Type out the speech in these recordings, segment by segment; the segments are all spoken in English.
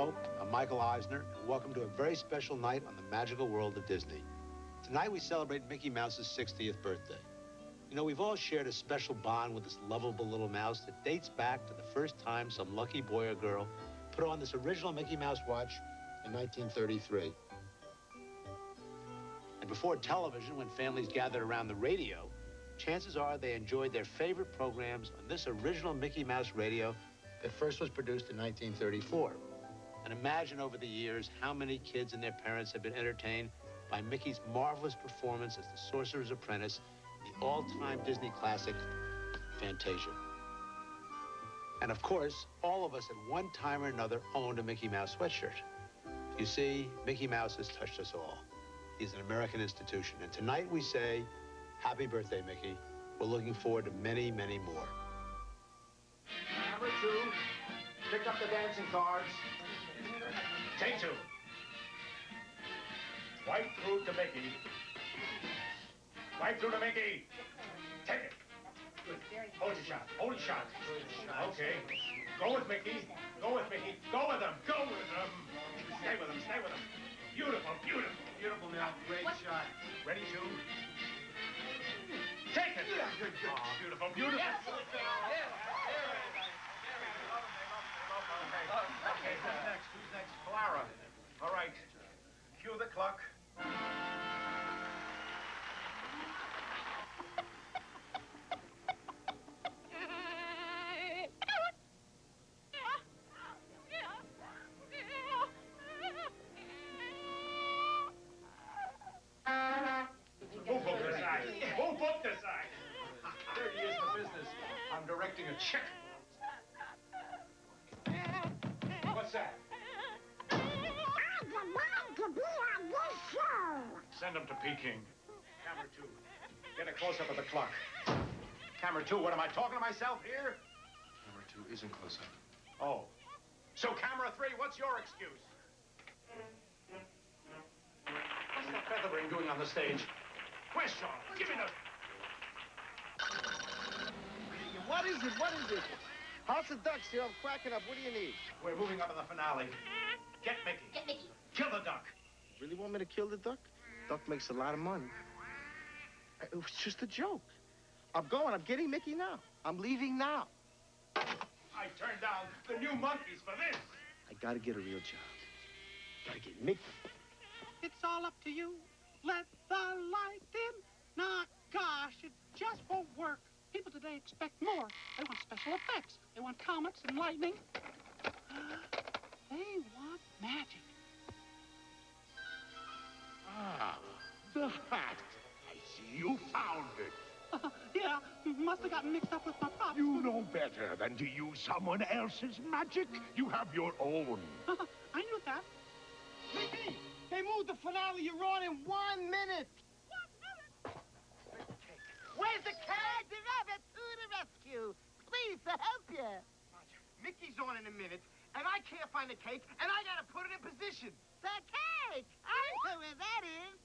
Smoke. I'm Michael Eisner, and welcome to a very special night on the magical world of Disney. Tonight we celebrate Mickey Mouse's 60th birthday. You know, we've all shared a special bond with this lovable little mouse that dates back to the first time some lucky boy or girl put on this original Mickey Mouse watch in 1933. And before television, when families gathered around the radio, chances are they enjoyed their favorite programs on this original Mickey Mouse radio that first was produced in 1934. And imagine over the years how many kids and their parents have been entertained by Mickey's marvelous performance as the Sorcerer's Apprentice in the all-time Disney classic, Fantasia. And of course, all of us at one time or another owned a Mickey Mouse sweatshirt. You see, Mickey Mouse has touched us all. He's an American institution. And tonight we say, happy birthday, Mickey. We're looking forward to many, many more. Number 2, pick up the dancing cards. Take 2. White through to Mickey. White through to Mickey. Take it. Good. Hold your shot. Hold your shot. Okay. Go with Mickey. Go with Mickey. Go with him. Go with him. Stay with him. Stay with him. Beautiful. Beautiful. Beautiful now. Great shot. Ready to? Take it. Yeah, good, good. Oh, beautiful. Beautiful. Yes. Okay, who's next? Who's next? Clara. All right. Cue the clock. Who booked this eye? Who booked this eye? 30 years for business. I'm directing a chick. What's that? Send him to Peking. Camera 2. Get a close-up of the clock. Camera 2, what am I talking to myself here? Camera 2 isn't close up. Oh. So camera 3, what's your excuse? What's that feathering doing on the stage? Where's Sean? Give me the... What is it? What is it? House of Ducks here. I'm cracking up. What do you need? We're moving up in the finale. Get Mickey. Get Mickey. Kill the duck. Really want me to kill the duck? Duck makes a lot of money. It was just a joke. I'm going. I'm getting Mickey now. I'm leaving now. I turned down the new monkeys for this. I gotta get a real job. Gotta get Mickey. It's all up to you. Let the light in. Nah, gosh, it just won't work. People today expect more. They want special effects. They want comets and lightning. They want magic. Ah, the hat. I see you found it. Yeah, must have gotten mixed up with my props. You know better than to use someone else's magic. You have your own. I knew that. Mickey, they moved the finale you're on in 1 minute. Where's the cage? The rabbit to the rescue. Pleased to help you. Mickey's on in a minute, and I can't find the cake, and I gotta put it in position. The cake! I know where that is.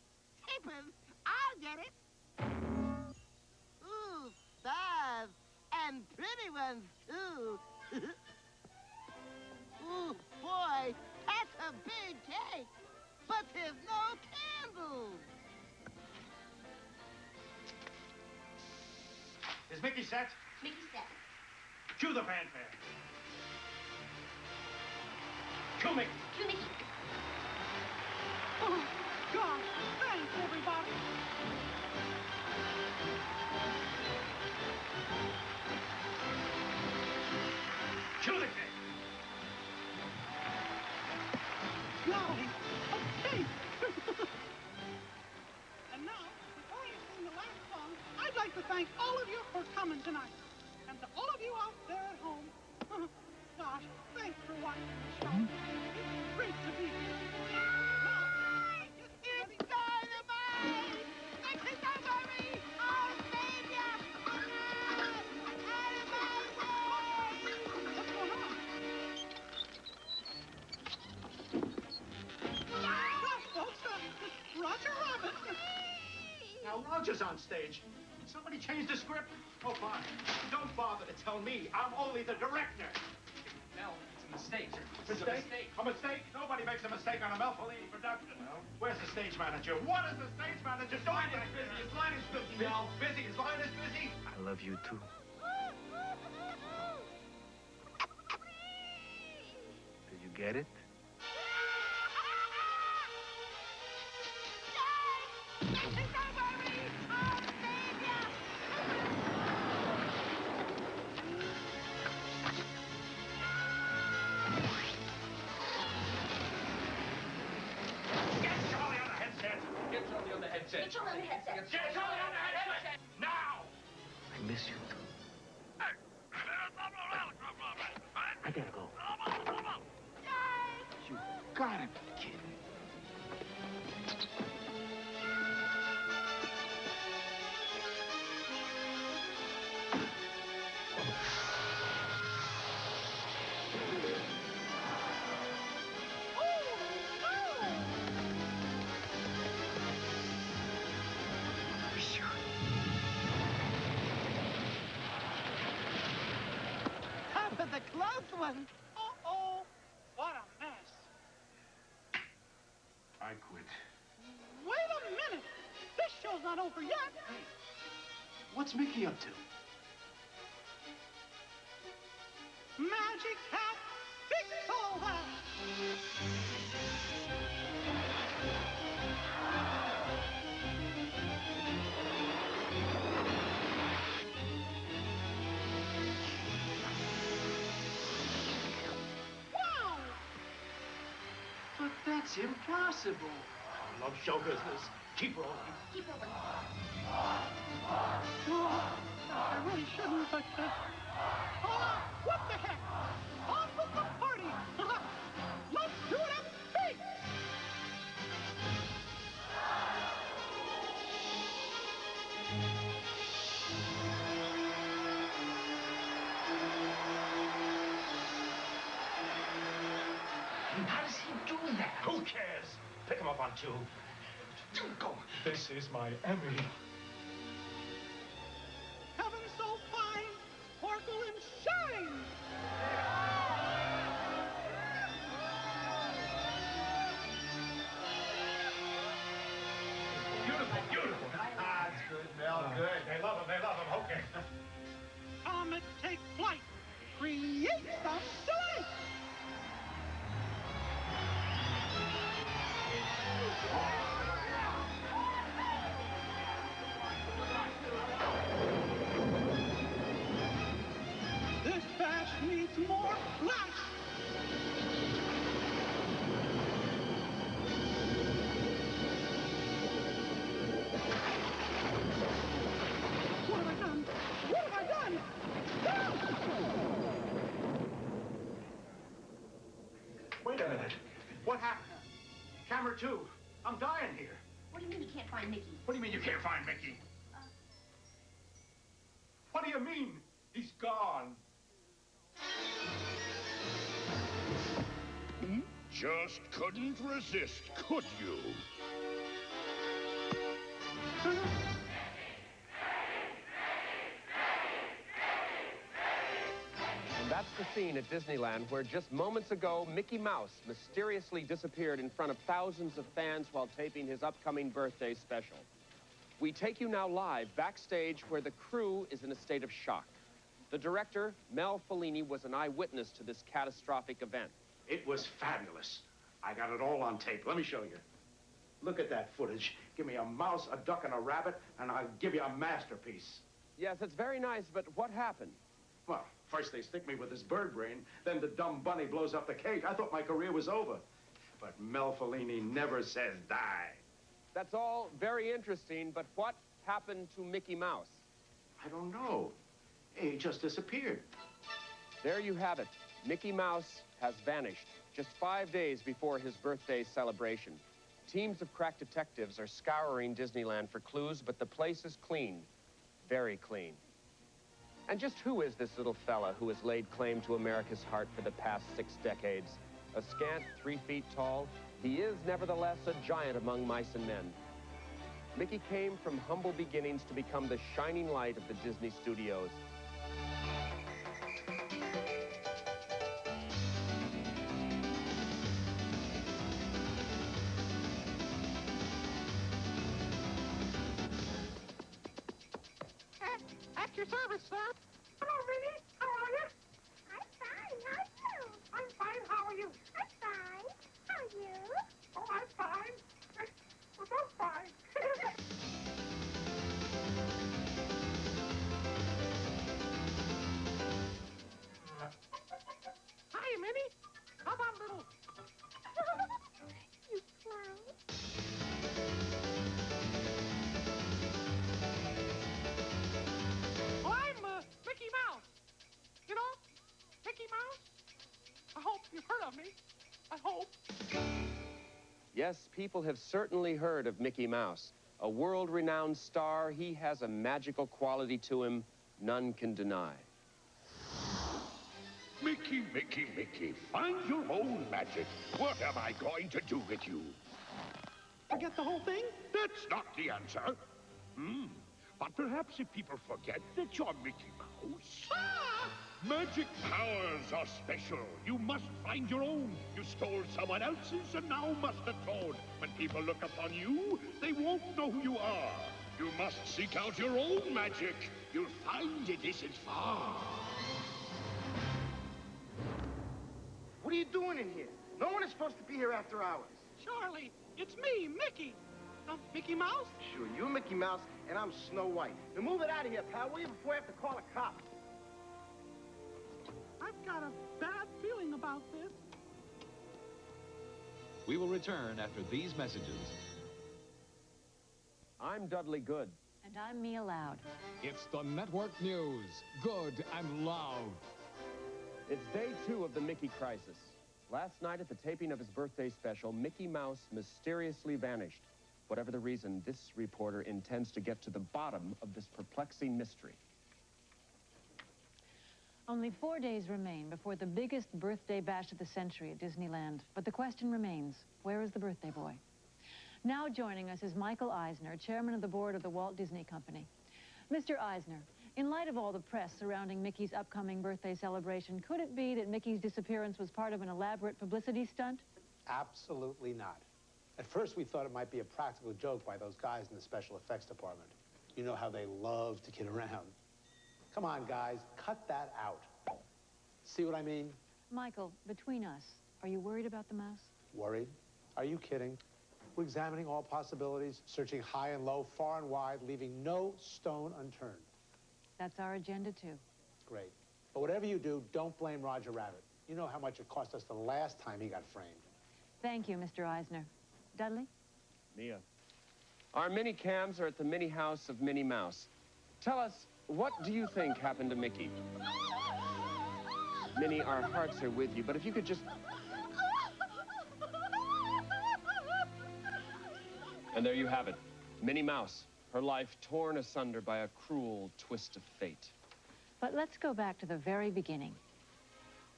Tapers, I'll get it. Ooh, stars. And pretty ones, too. Ooh, boy, that's a big cake. But there's no candles. Is Mickey set? Mickey set. Cue the fanfare. Cue Mickey. Cue Mickey. Oh, gosh, thanks, everybody. Cue the cake. Golly, okay. And now, before you sing the last song, I'd like to thank all of you for coming tonight. And to all of you out there at home, gosh, thanks for watching the show. It's great to be here. Now, It's dynamite! Mickey, don't worry! I'll save ya! what's going on? Well, folks, Roger Rabbit. Now, Roger's on stage. Somebody changed the script? Oh, fine. Don't bother to tell me. I'm only the director. Mel, it's mistake. Mistake? A mistake? Nobody makes a mistake on a Mel Fellini production. No. Where's the stage manager? What is the stage manager doing back there? His line is busy, Mel. Busy? His line is busy? I love you, too. Did you get it? Get Charlie on the headset. Get Charlie on the headset! Now! I miss you, too. I gotta go. You gotta be kidding. Top of the close one. Uh-oh. What a mess. I quit. Wait a minute. This show's not over yet. What's Mickey up to? Magic Hat, fix all that. Wow! But that's impossible. I love show business. Keep rolling. Oh, I really shouldn't, but, what the heck? On with the party! Let's do it up big! How does he do that? Who cares? Pick him up on two. Go. This is my Emmy. Heaven so fine, sparkle and shine! Beautiful, beautiful. Ah, it's good, Mel. Good. They love him. Okay. Comet take flight, create the delight! This bash needs more flash! What have I done? What have I done? Wait a minute. What happened? Camera 2. I'm dying here. What do you mean you can't find Mickey? What do you mean you can't find Mickey? What do you mean? He's gone. Just couldn't resist, could you? And that's the scene at Disneyland where just moments ago, Mickey Mouse mysteriously disappeared in front of thousands of fans while taping his upcoming birthday special. We take you now live backstage where the crew is in a state of shock. The director, Mel Fellini, was an eyewitness to this catastrophic event. It was fabulous. I got it all on tape. Let me show you. Look at that footage. Give me a mouse, a duck, and a rabbit, and I'll give you a masterpiece. Yes, it's very nice, but what happened? Well, first they stick me with this bird brain, then the dumb bunny blows up the cake. I thought my career was over. But Mel Fellini never says die. That's all very interesting, but what happened to Mickey Mouse? I don't know. He just disappeared. There you have it. Mickey Mouse has vanished just 5 days before his birthday celebration. Teams of crack detectives are scouring Disneyland for clues, but the place is clean. Very clean. And just who is this little fella who has laid claim to America's heart for the past 6 decades? A scant 3 feet tall, he is nevertheless a giant among mice and men. Mickey came from humble beginnings to become the shining light of the Disney studios. service, sir. Hello, Minnie. How are you? I'm fine. How are you? I'm fine. How are you? I'm fine. How are you? Oh, I'm fine. We're both fine. Hi, Minnie. How about a little... You clown. Well, I'm Mickey Mouse. You know, Mickey Mouse. I hope you've heard of me. I hope. Yes, people have certainly heard of Mickey Mouse. A world-renowned star, he has a magical quality to him none can deny. Mickey, Mickey, Mickey, find your own magic. What am I going to do with you? Forget the whole thing? That's not the answer. But perhaps if people forget that you're Mickey Mouse... Ah! Magic powers are special. You must find your own. You stole someone else's and now must atone. When people look upon you, they won't know who you are. You must seek out your own magic. You'll find it isn't far. What are you doing in here? No one is supposed to be here after hours. Charlie, it's me, Mickey. Mickey Mouse? Sure, you're Mickey Mouse, and I'm Snow White. Now move it out of here, pal, will you, before I have to call a cop? I've got a bad feeling about this. We will return after these messages. I'm Dudley Good. And I'm Mia Loud. It's the network news, good and loud. It's day 2 of the Mickey crisis. Last night at the taping of his birthday special, Mickey Mouse mysteriously vanished. Whatever the reason, this reporter intends to get to the bottom of this perplexing mystery. Only 4 days remain before the biggest birthday bash of the century at Disneyland. But the question remains, where is the birthday boy? Now joining us is Michael Eisner, chairman of the board of the Walt Disney Company. Mr. Eisner, in light of all the press surrounding Mickey's upcoming birthday celebration, could it be that Mickey's disappearance was part of an elaborate publicity stunt? Absolutely not. At first, we thought it might be a practical joke by those guys in the special effects department. You know how they love to kid around. Come on, guys, cut that out. See what I mean? Michael, between us, are you worried about the mouse? Worried? Are you kidding? We're examining all possibilities, searching high and low, far and wide, leaving no stone unturned. That's our agenda, too. Great. But whatever you do, don't blame Roger Rabbit. You know how much it cost us the last time he got framed. Thank you, Mr. Eisner. Dudley? Mia. Our mini cams are at the mini house of Minnie Mouse. Tell us, what do you think happened to Mickey? Minnie, our hearts are with you, but if you could just... And there you have it. Minnie Mouse, her life torn asunder by a cruel twist of fate. But let's go back to the very beginning.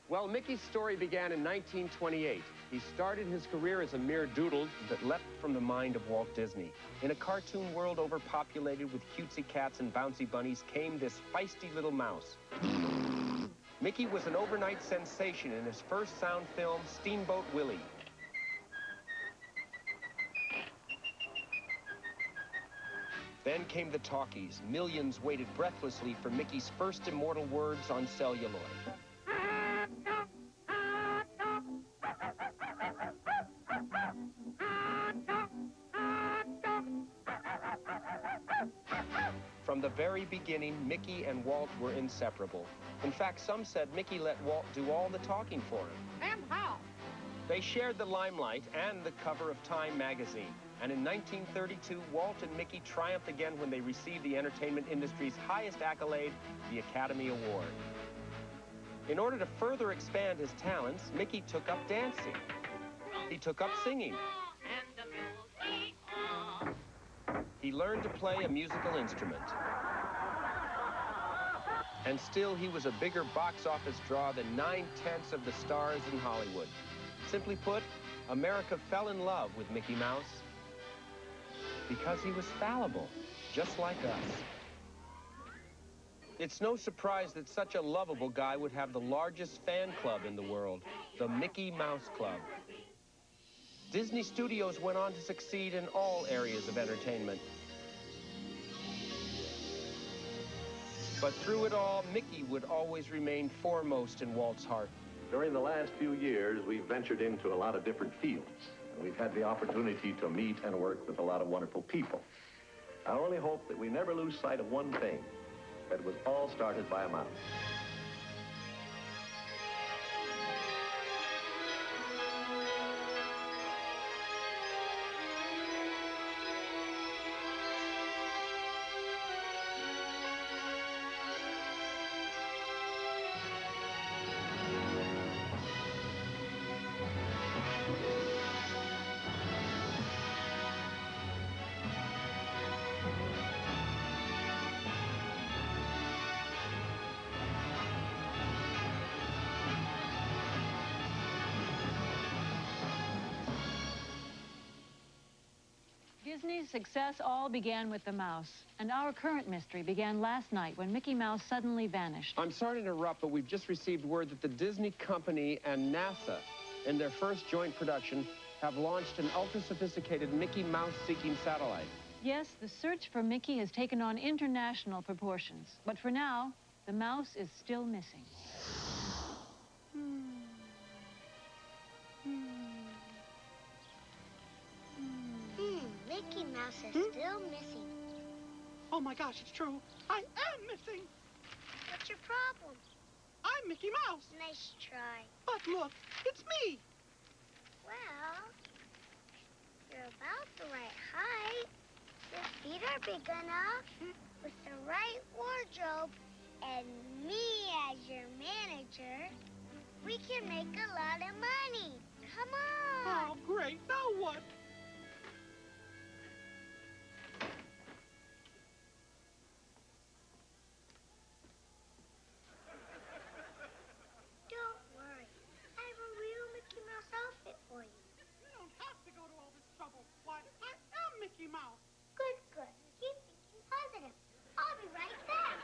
Well, Mickey's story began in 1928. He started his career as a mere doodle that leapt from the mind of Walt Disney. In a cartoon world overpopulated with cutesy cats and bouncy bunnies came this feisty little mouse. Mickey was an overnight sensation in his first sound film, Steamboat Willie. Then came the talkies. Millions waited breathlessly for Mickey's first immortal words on celluloid. From the very beginning, Mickey and Walt were inseparable. In fact, some said Mickey let Walt do all the talking for him. And how? They shared the limelight and the cover of Time magazine. And in 1932, Walt and Mickey triumphed again when they received the entertainment industry's highest accolade, the Academy Award. In order to further expand his talents, Mickey took up dancing. He took up singing. He learned to play a musical instrument. And still, he was a bigger box office draw than 9/10 of the stars in Hollywood. Simply put, America fell in love with Mickey Mouse because he was fallible, just like us. It's no surprise that such a lovable guy would have the largest fan club in the world, the Mickey Mouse Club. Disney Studios went on to succeed in all areas of entertainment. But through it all, Mickey would always remain foremost in Walt's heart. During the last few years, we've ventured into a lot of different fields. And we've had the opportunity to meet and work with a lot of wonderful people. I only hope that we never lose sight of one thing, that it was all started by a mouse. Disney's success all began with the mouse, and our current mystery began last night when Mickey Mouse suddenly vanished. I'm sorry to interrupt, but we've just received word that the Disney company and NASA, in their first joint production, have launched an ultra-sophisticated Mickey Mouse-seeking satellite. Yes, the search for Mickey has taken on international proportions, but for now, the mouse is still missing. Mickey Mouse is still missing. Oh my gosh, it's true. I am missing. What's your problem? I'm Mickey Mouse. Nice try. But look, it's me. Well, you're about the right height. Your feet are big enough. With the right wardrobe and me as your manager, we can make a lot of money. Come on. Oh, great. Now what? Don't worry. I have a real Mickey Mouse outfit for you. You don't have to go to all this trouble. Why, I am Mickey Mouse. Good, good. Keep thinking positive. I'll be right back.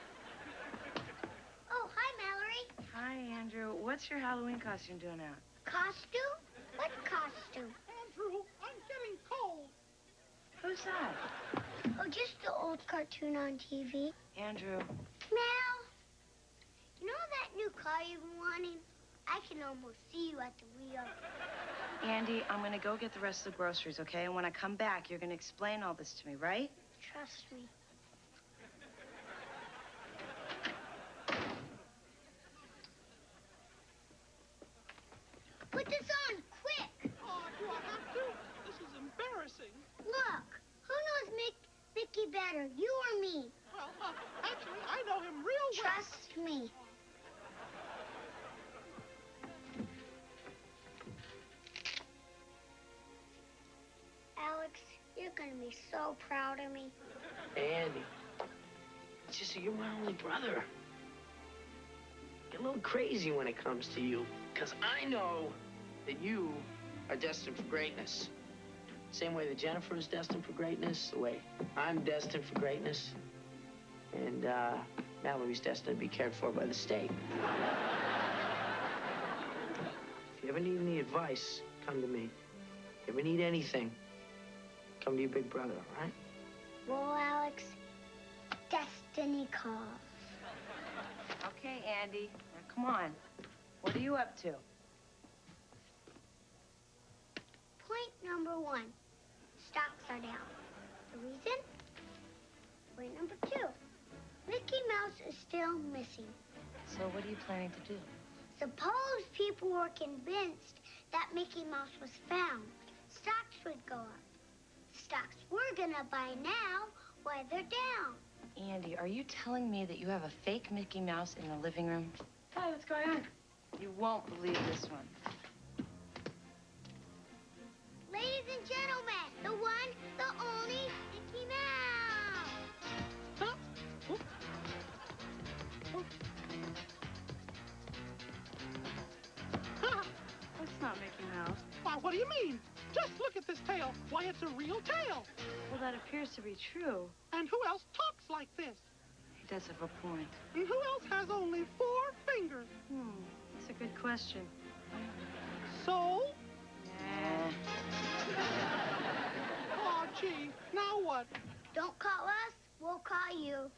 Oh, hi, Mallory. Hi, Andrew. What's your Halloween costume doing out? Costume? What costume? Andrew, I'm getting cold. Who's that? Oh, just the old cartoon on TV. Andrew. Mel, you know that new car you've been wanting? I can almost see you at the wheel. Andy, I'm going to go get the rest of the groceries, okay? And when I come back, you're going to explain all this to me, right? Trust me. Put this on, quick! Oh, do I have to? This is embarrassing. Look, who knows Mickey better, you or me? Well, actually, I know him real well. Trust me. Alex, you're gonna be so proud of me. Hey, Andy. It's just that you're my only brother. Get a little crazy when it comes to you, because I know that you are destined for greatness. Same way that Jennifer is destined for greatness, the way I'm destined for greatness, and Mallory's destined to be cared for by the state. If you ever need any advice, come to me. If you ever need anything, come to your big brother, all right? Well, Alex, destiny calls. Okay, Andy. Now, come on. What are you up to? Point number 1, stocks are down. The reason? Point number 2, Mickey Mouse is still missing. So what are you planning to do? Suppose people were convinced that Mickey Mouse was found. Stocks would go up. Stocks we're gonna buy now, why they're down. Andy, are you telling me that you have a fake Mickey Mouse in the living room? Hi, what's going on? You won't believe this one. Ladies and gentlemen, the one, the only Mickey Mouse. Huh? Oh. Oh. That's not Mickey Mouse. Why, what do you mean? Just look at this tail. Why, it's a real tail. Well, that appears to be true. And who else talks like this? He does have a point. And who else has only 4 fingers? That's a good question. So? Nah. Oh, gee. Now what? Don't call us, we'll call you.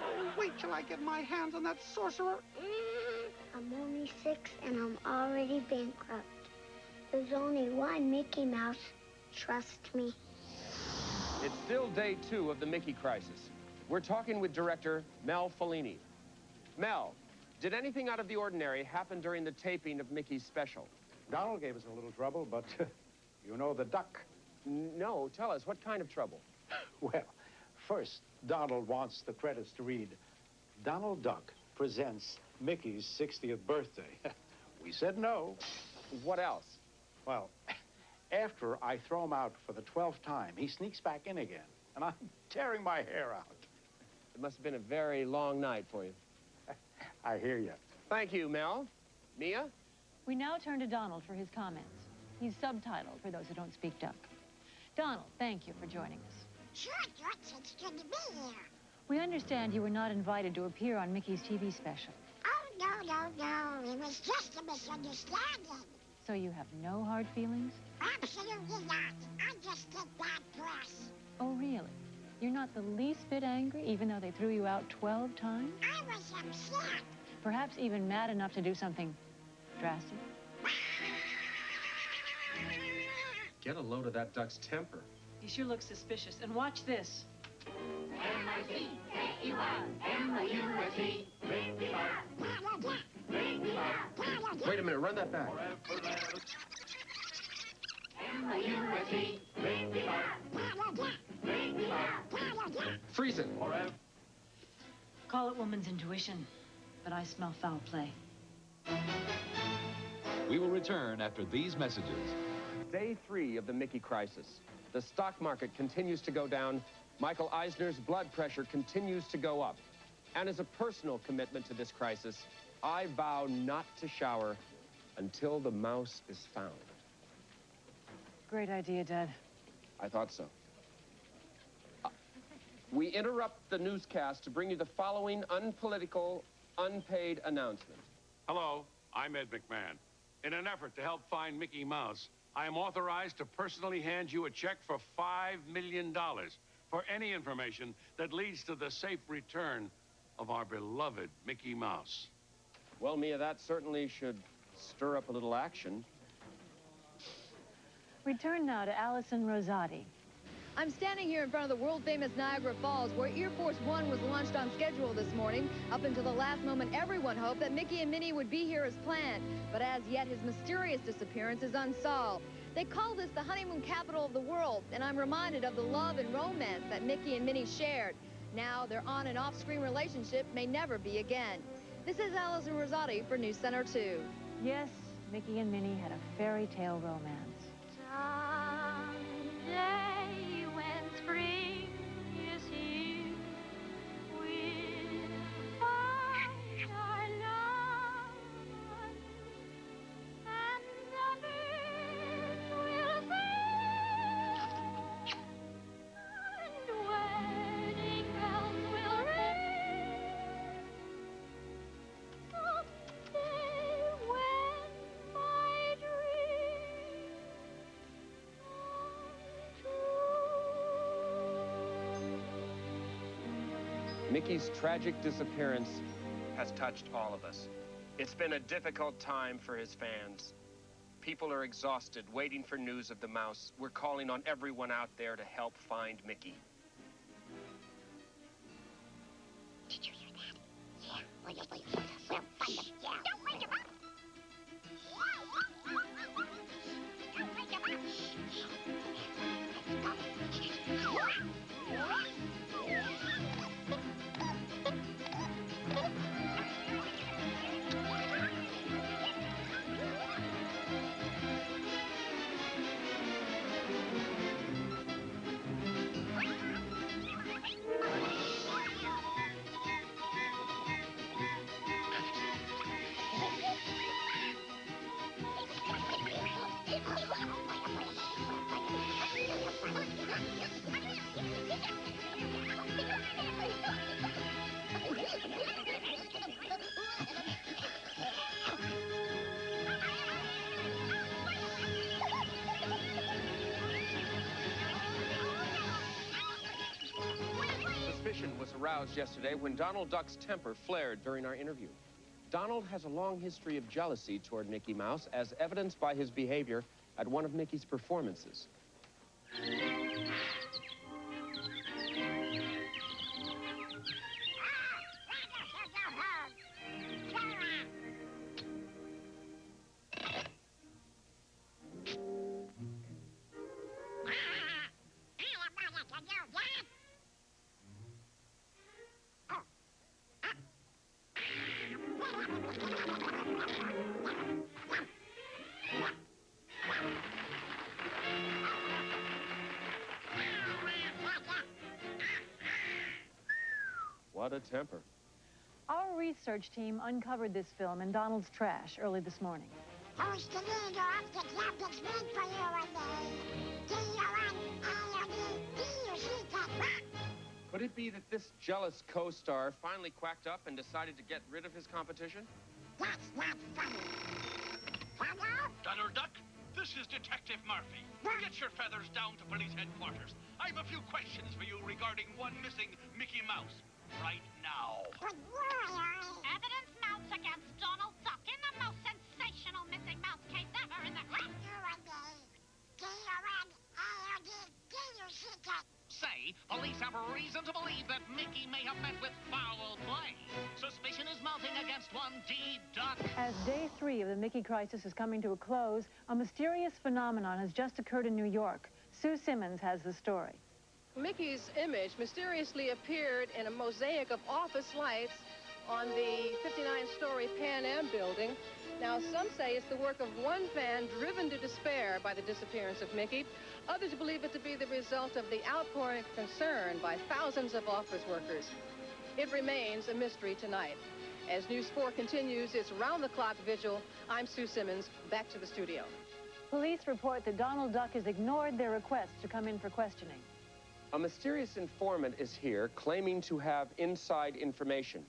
Oh, wait till I get my hands on that sorcerer. I'm only 6 and I'm already bankrupt. There's only one Mickey Mouse. Trust me. It's still day 2 of the Mickey crisis. We're talking with director Mel Fellini. Mel, did anything out of the ordinary happen during the taping of Mickey's special? Donald gave us a little trouble, but you know the duck. No, tell us, what kind of trouble? Well, first, Donald wants the credits to read, Donald Duck presents Mickey's 60th birthday. We said no. What else? Well, after I throw him out for the 12th time, he sneaks back in again, and I'm tearing my hair out. It must have been a very long night for you. I hear you. Thank you, Mel. Mia? We now turn to Donald for his comments. He's subtitled for those who don't speak duck. Donald, thank you for joining us. Sure, George. It's good to be here. We understand you were not invited to appear on Mickey's TV special. Oh, no. It was just a misunderstanding. So you have no hard feelings? Absolutely not. I just get bad press. Oh, really? You're not the least bit angry, even though they threw you out 12 times? I was upset. Perhaps even mad enough to do something drastic? Get a load of that duck's temper. He sure looks suspicious. And watch this. M-I-C-K-E-Y-M-O-U-S-E. Wait a minute, run that back. M-O-U-S-E. Freeze it. Call it woman's intuition, but I smell foul play. We will return after these messages. Day 3 of the Mickey crisis. The stock market continues to go down. Michael Eisner's blood pressure continues to go up. And as a personal commitment to this crisis, I vow not to shower until the mouse is found. Great idea, Dad. I thought so. We interrupt the newscast to bring you the following unpolitical, unpaid announcement. Hello, I'm Ed McMahon. In an effort to help find Mickey Mouse, I am authorized to personally hand you a check for $5 million for any information that leads to the safe return of our beloved Mickey Mouse. Well, Mia, that certainly should stir up a little action. We turn now to Allison Rosati. I'm standing here in front of the world-famous Niagara Falls, where Air Force One was launched on schedule this morning. Up until the last moment, everyone hoped that Mickey and Minnie would be here as planned. But as yet, his mysterious disappearance is unsolved. They call this the honeymoon capital of the world, and I'm reminded of the love and romance that Mickey and Minnie shared. Now, their on- and off-screen relationship may never be again. This is Allison Rosati for News Center 2. Yes, Mickey and Minnie had a fairy tale romance. Someday when spring is here, we'll find our love, and the birds will sing, and wedding bells will ring. Someday when my dreams Mickey's tragic disappearance has touched all of us. It's been a difficult time for his fans. People are exhausted, waiting for news of the mouse. We're calling on everyone out there to help find Mickey. Did you hear that? Yeah. We'll find him. Yeah. Don't wake him up. Don't wake him up. Let's go. aroused yesterday when Donald Duck's temper flared during our interview. Donald has a long history of jealousy toward Mickey Mouse, as evidenced by his behavior at one of Mickey's performances. What a temper. Our research team uncovered this film in Donald's trash early this morning. Could it be that this jealous co-star finally quacked up and decided to get rid of his competition? That's not funny. Hello? Donald Duck, this is Detective Murphy. Get your feathers down to police headquarters. I have a few questions for you regarding one missing Mickey Mouse. Right now. But why? Evidence mounts against Donald Duck in the most sensational missing mouse case ever in the... Say, police have a reason to believe that Mickey may have met with foul play. Suspicion is mounting against one D. Duck. As day 3 of the Mickey crisis is coming to a close, a mysterious phenomenon has just occurred in New York. Sue Simmons has the story. Mickey's image mysteriously appeared in a mosaic of office lights on the 59-story Pan Am building. Now, some say it's the work of one fan driven to despair by the disappearance of Mickey. Others believe it to be the result of the outpouring of concern by thousands of office workers. It remains a mystery tonight. As News 4 continues its round-the-clock vigil, I'm Sue Simmons, back to the studio. Police report that Donald Duck has ignored their request to come in for questioning. A mysterious informant is here claiming to have inside information.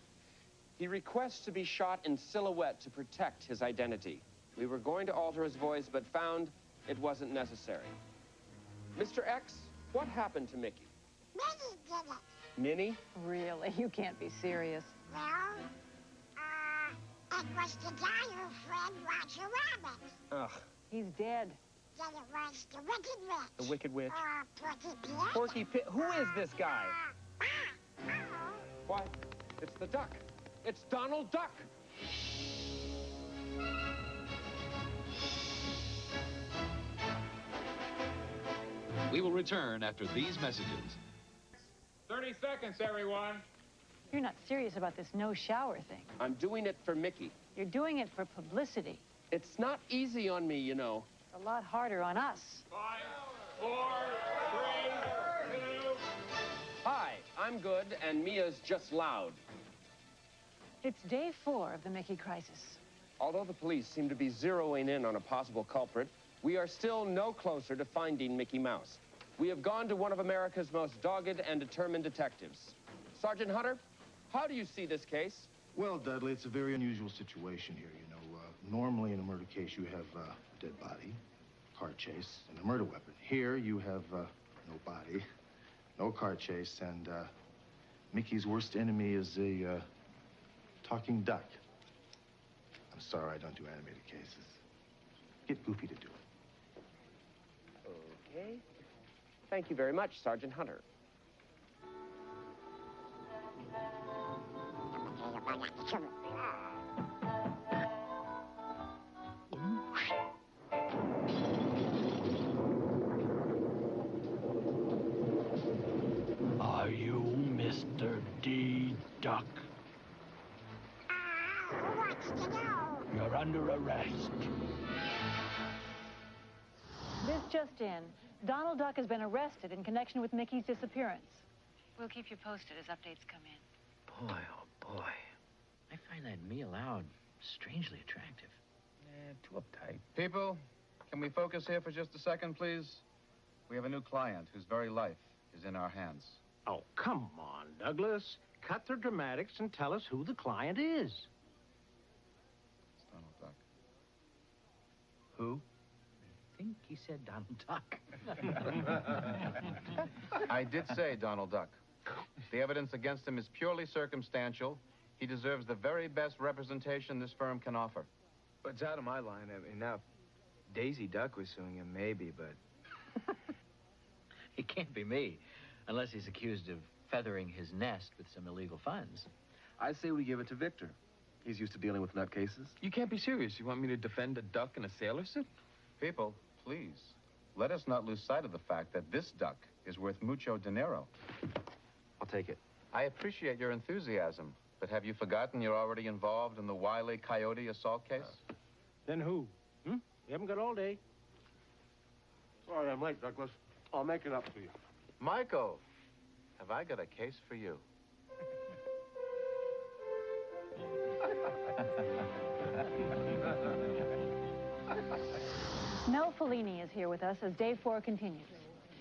He requests to be shot in silhouette to protect his identity. We were going to alter his voice, but found it wasn't necessary. Mr. X, what happened to Mickey? Minnie did it. Minnie? Really? You can't be serious. Well, it was the guy who framed Roger Rabbit. Ugh. He's dead. Then it was the Wicked Witch. The Wicked Witch? Porky Pig. Porky Pig? Who is this guy? Why, it's the Duck. It's Donald Duck. We will return after these messages. 30 seconds, everyone. You're not serious about this no shower thing. I'm doing it for Mickey. You're doing it for publicity. It's not easy on me, you know. It's a lot harder on us. 5, 4, 3, 2. Hi, I'm good, and Mia's just loud. It's day 4 of the Mickey crisis. Although the police seem to be zeroing in on a possible culprit, we are still no closer to finding Mickey Mouse. We have gone to one of America's most dogged and determined detectives. Sergeant Hunter, how do you see this case? Well, Dudley, it's a very unusual situation here, you know. Normally in a murder case, you have a dead body, car chase, and a murder weapon. Here, you have no body, no car chase, and Mickey's worst enemy is a talking duck. I'm sorry I don't do animated cases. Get Goofy to do it. Okay. Thank you very much, Sergeant Hunter. Are you Mr. D. Duck? Who wants to know? You're under arrest. This just in. Donald Duck has been arrested in connection with Mickey's disappearance. We'll keep you posted as updates come in. Boy, oh boy. I find that Mia Loud strangely attractive. Too uptight. People, can we focus here for just a second, please? We have a new client whose very life is in our hands. Oh, come on, Douglas. Cut the dramatics and tell us who the client is. It's Donald Duck. Who? I think he said Donald Duck. I did say Donald Duck. The evidence against him is purely circumstantial. He deserves the very best representation this firm can offer. But it's out of my line. I mean, now, if Daisy Duck was suing him, maybe, but... It can't be me, unless he's accused of feathering his nest with some illegal funds. I say we give it to Victor. He's used to dealing with nutcases. You can't be serious. You want me to defend a duck in a sailor suit? People, please, let us not lose sight of the fact that this duck is worth mucho dinero. I'll take it. I appreciate your enthusiasm, but have you forgotten you're already involved in the Wile E. Coyote assault case? Then who? You haven't got all day. Sorry, I'm late, Douglas. I'll make it up to you. Michael, have I got a case for you? Mel Fellini is here with us as Day 4 continues.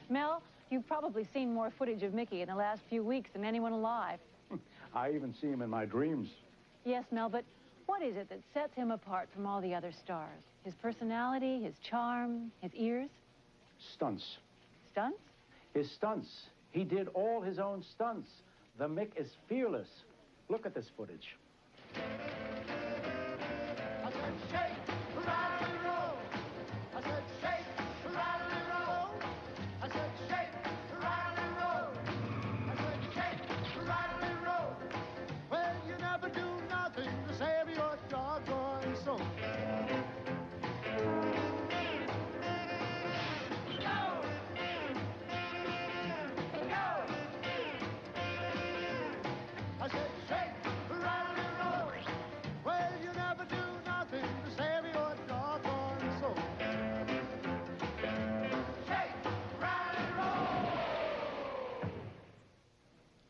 Mel, you've probably seen more footage of Mickey in the last few weeks than anyone alive. I even see him in my dreams. Yes, Mel, but what is it that sets him apart from all the other stars? His personality, his charm, his ears? Stunts. Stunts? His stunts. He did all his own stunts. The Mick is fearless. Look at this footage.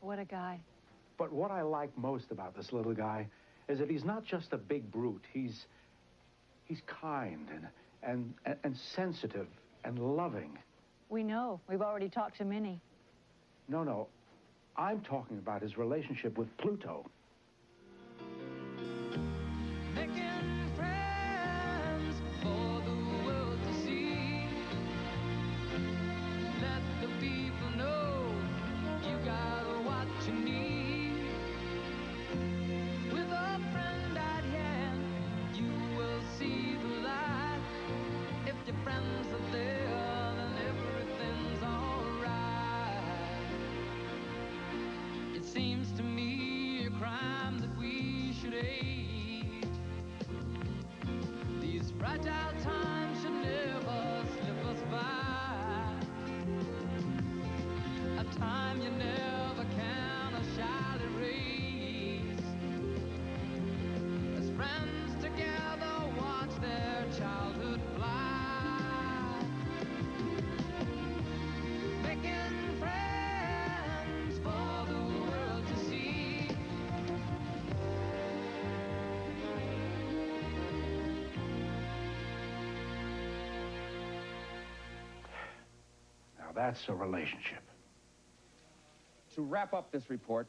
What a guy. But what I like most about this little guy is that he's not just a big brute. He's kind and sensitive and loving. We know. We've already talked to Minnie. No. I'm talking about his relationship with Pluto. Making friends for the world to see. Let the people know you got what you need. With a friend at hand, you will see the light. If your friends are there, then everything's alright. It seems to me a crime that we should aid. These fragile times should never slip us by. A time you never can or shall erase. As friends together watch their childhood fly. Making friends for the world to see. Now that's a relationship. To wrap up this report,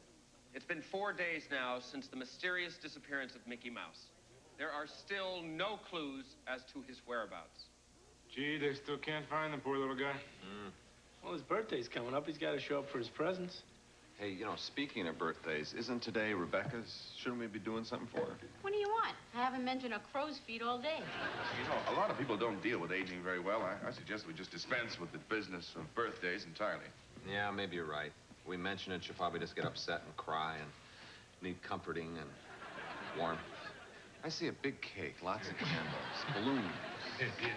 it's been 4 days now since the mysterious disappearance of Mickey Mouse. There are still no clues as to his whereabouts. Gee, they still can't find the poor little guy. Well, his birthday's coming up. He's got to show up for his presents. Hey, you know, speaking of birthdays, isn't today Rebecca's? Shouldn't we be doing something for her? What do you want? I haven't mentioned a crow's feet all day. You know, a lot of people don't deal with aging very well. I suggest we just dispense with the business of birthdays entirely. Yeah, maybe you're right. We mention it, she'll probably just get upset and cry and need comforting and warmth. I see a big cake, lots of candles, balloons. Yeah.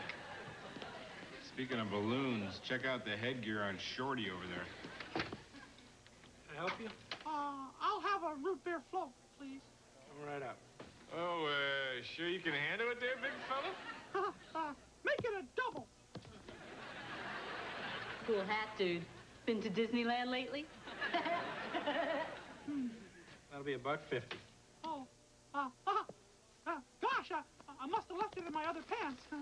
Speaking of balloons, check out the headgear on Shorty over there. Can I help you? I'll have a root beer float, please. Come right up. Oh, sure you can handle it there, big fella? Make it a double. Cool hat, dude. Been to Disneyland lately? That'll be $1.50. Oh, gosh, I must have left it in my other pants. A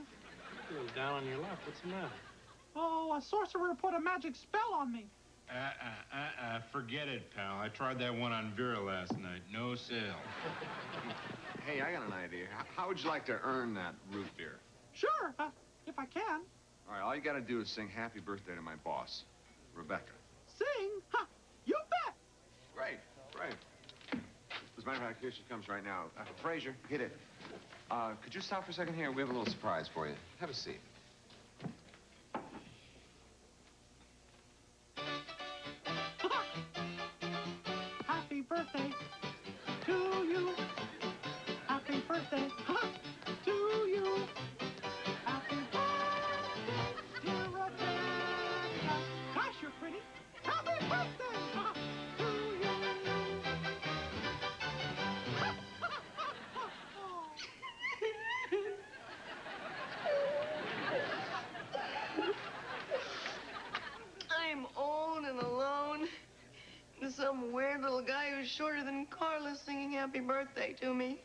little down on your luck. What's the matter? Oh, a sorcerer put a magic spell on me. Forget it, pal. I tried that one on Vera last night. No sale. Hey, I got an idea. How would you like to earn that root beer? Sure, if I can. All right, all you got to do is sing happy birthday to my boss, Rebecca. Sing? Ha! You bet! Right. As a matter of fact, here she comes right now. Fraser, hit it. Could you stop for a second here? We have a little surprise for you. Have a seat. Happy birthday to you. Happy birthday to you. Happy birthday, dear Rebecca. Gosh, you're pretty. Happy birthday to you. I'm old and alone. And some weird little guy who's shorter than Carla singing happy birthday to me.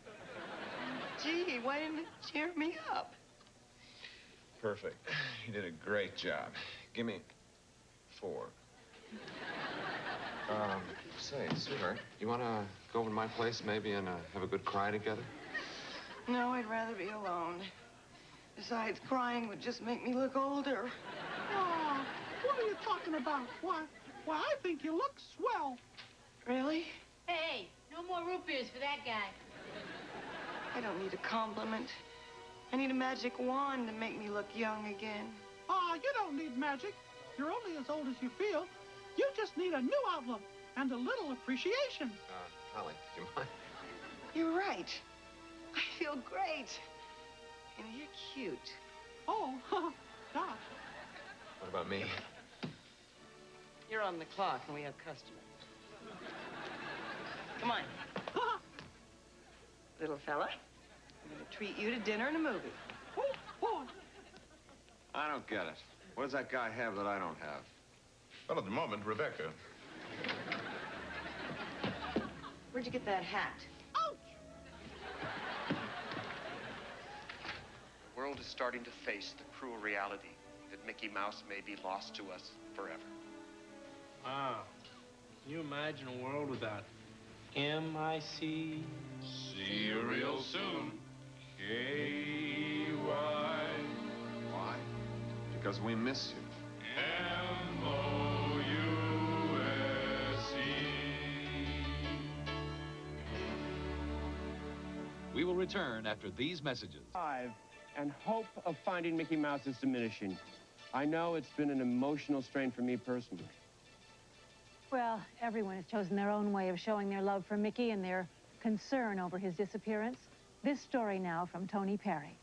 Gee, why didn't it cheer me up? Perfect. You did a great job. Give me 4. Say, sweetheart, you want to go over to my place maybe and have a good cry together? No, I'd rather be alone. Besides, crying would just make me look older. Oh, what are you talking about? Why, I think you look swell. Really? Hey, no more root beers for that guy. I don't need a compliment. I need a magic wand to make me look young again. You don't need magic. You're only as old as you feel. You just need a new outlook and a little appreciation. Holly, do you mind? You're right. I feel great. And you're cute. Oh, gosh. What about me? You're on the clock and we have customers. Come on. Little fella, I'm going to treat you to dinner and a movie. I don't get it. What does that guy have that I don't have? Well, at the moment, Rebecca. Where'd you get that hat? The world is starting to face the cruel reality that Mickey Mouse may be lost to us forever. Wow. Can you imagine a world without M-I-C? See you real soon. K-Y. Why? Because we miss you. M-O-U-S-E. We will return after these messages. And hope of finding Mickey Mouse is diminishing. I know it's been an emotional strain for me personally. Well, everyone has chosen their own way of showing their love for Mickey and their concern over his disappearance. This story now from Tony Perry.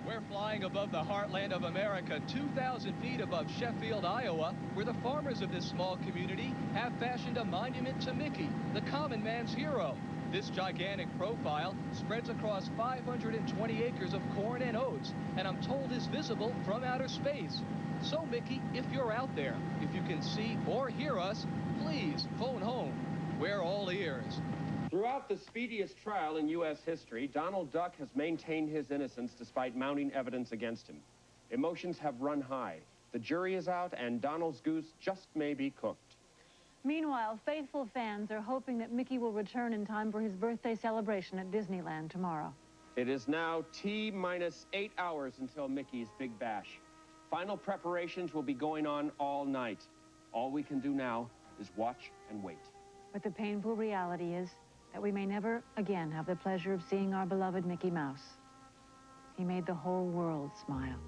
We're flying above the heartland of America, 2,000 feet above Sheffield, Iowa, where the farmers of this small community have fashioned a monument to Mickey, the common man's hero. This gigantic profile spreads across 520 acres of corn and oats, and I'm told is visible from outer space. So, Mickey, if you're out there, if you can see or hear us, please phone home. We're all ears. Throughout the speediest trial in U.S. history, Donald Duck has maintained his innocence despite mounting evidence against him. Emotions have run high. The jury is out, and Donald's goose just may be cooked. Meanwhile, faithful fans are hoping that Mickey will return in time for his birthday celebration at Disneyland tomorrow. It is now T-minus 8 hours until Mickey's Big Bash. Final preparations will be going on all night. All we can do now is watch and wait. But the painful reality is that we may never again have the pleasure of seeing our beloved Mickey Mouse. He made the whole world smile.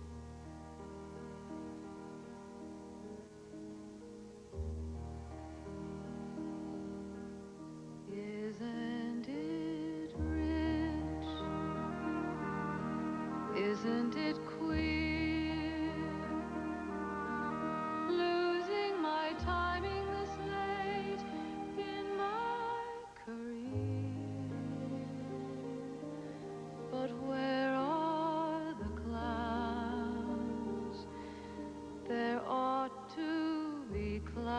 Isn't it rich? Isn't it queer? Losing my timing this late in my career. But where are the clowns? There ought to be clowns.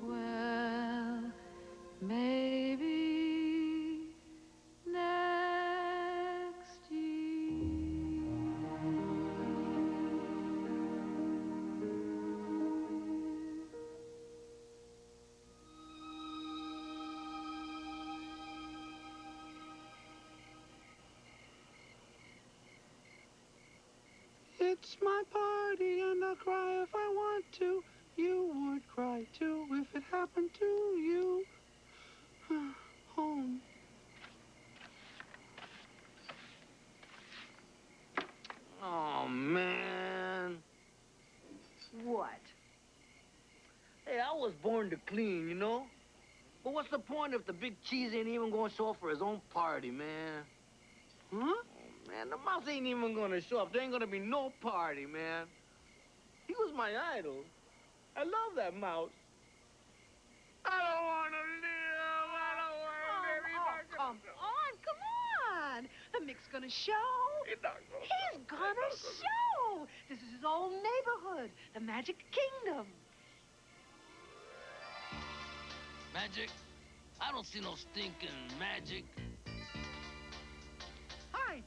Well, maybe next year. It's my party and I'll cry if I want to. You would cry too if it happened to you. Home. Oh, man. What? Hey, I was born to clean, you know? But what's the point if the big cheese ain't even gonna show up for his own party, man? Huh? Oh, man, the mouse ain't even gonna show up. There ain't gonna be no party, man. He was my idol. I love that mouse. I don't want to live. I don't want to live. Oh, come on. The Mick's gonna show. He's not gonna He's gonna show. This is his old neighborhood, the Magic Kingdom. Magic? I don't see no stinking magic. Hi,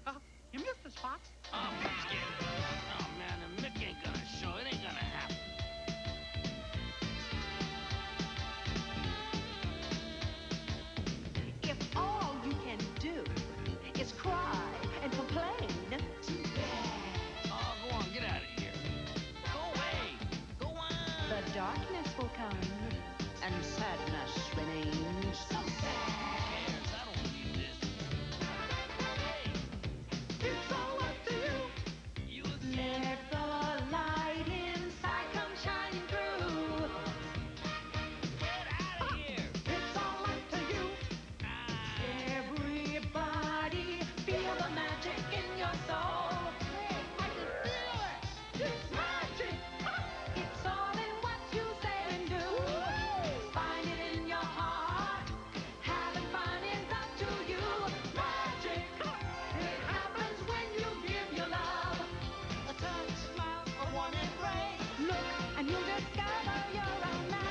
you missed the spot. Oh, Mick's getting... Oh, man, the Mick ain't gonna show. It ain't gonna happen. If all you can do is cry and complain, too bad. Oh, go on, get out of here. Go away. Go on. The darkness will come, and sadness remains. So sad. Who cares? I don't need this. Hey. It's all up to you. You Let the light inside come shining through. get out of here. It's all up to you. Everybody feel the magic in your soul. I can feel it. It's magic. It's all in what you say and do. Find it in your heart. Having fun is up to you. Magic. It happens when you give your love. A touch, smile, a warm embrace. Look and you'll discover your own magic.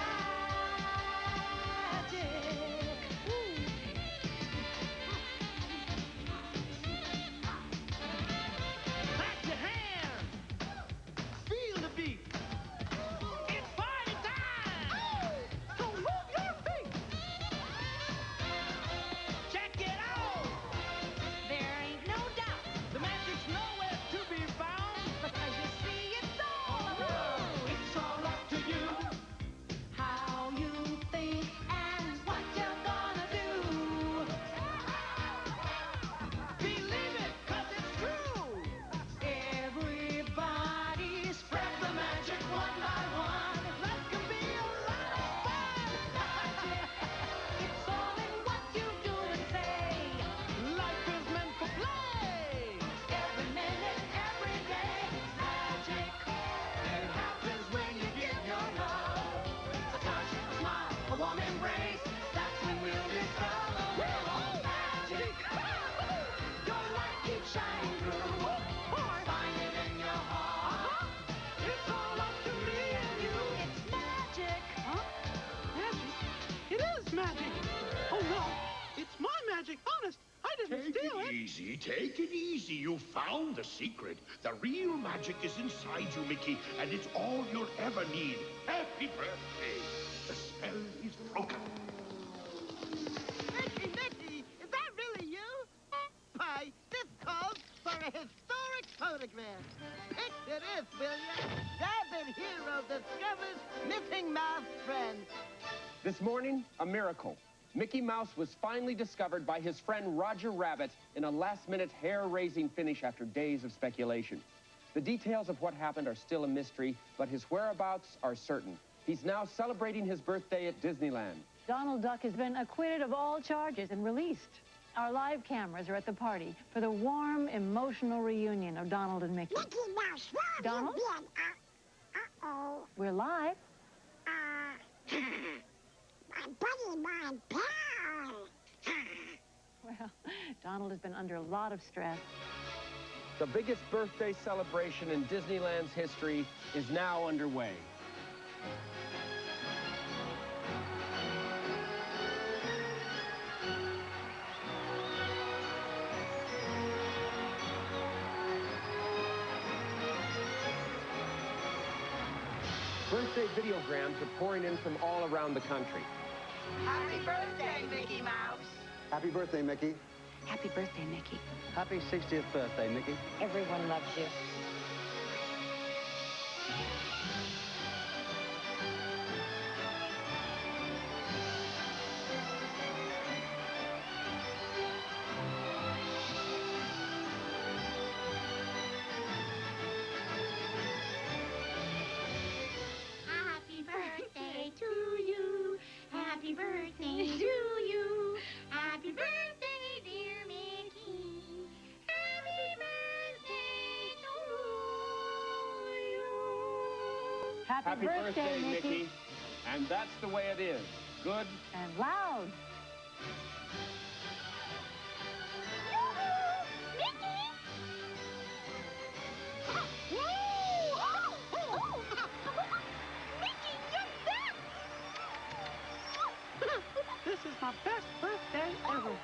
Clap your hands. Feel the beat. It's party time. So move your feet. Check it out. There ain't no doubt. The magic's nowhere to be found. Because you see it's all around. It's all up to you. How you think and what you're gonna do. Believe it, 'cause it's true. Everybody spread the magic one by one. Life can be a lot of fun. It's all in what you do and say. Life is meant for play. Every minute, every day. Magic. It happens when you give your love. A touch, a smile, a warm embrace. That's when we'll discover we're all magic. Your light keeps shining through. Find it in your heart. It's all up to me and you. It's magic. Huh? Magic? It is magic. Oh, no. It's my magic. Honest. I didn't steal it. Easy, take it easy. You found the secret. The real magic is inside you, Mickey, and it's all you'll ever need. Happy birthday. The spell is broken. Mickey, is that really you? Why, this calls for a historic photograph. Picture this, will ya? Rabid hero discovers missing mouse friend. This morning, a miracle. Mickey Mouse was finally discovered by his friend Roger Rabbit in a last-minute hair-raising finish after days of speculation. The details of what happened are still a mystery, but his whereabouts are certain. He's now celebrating his birthday at Disneyland. Donald Duck has been acquitted of all charges and released. Our live cameras are at the party for the warm, emotional reunion of Donald and Mickey. Mickey Mouse, where have Donald? you been? Uh-oh. We're live. My buddy, my pal. Well, Donald has been under a lot of stress. The biggest birthday celebration in Disneyland's history is now underway. Birthday videograms are pouring in from all around the country. Happy birthday, Mickey Mouse. Happy birthday, Mickey. Happy birthday, Mickey. Happy 60th birthday, Mickey. Everyone loves you. Happy birthday to you. Happy birthday, dear Mickey. Happy birthday to you. Happy birthday, Mickey. And that's the way it is. Good and loud. This is my best birthday ever.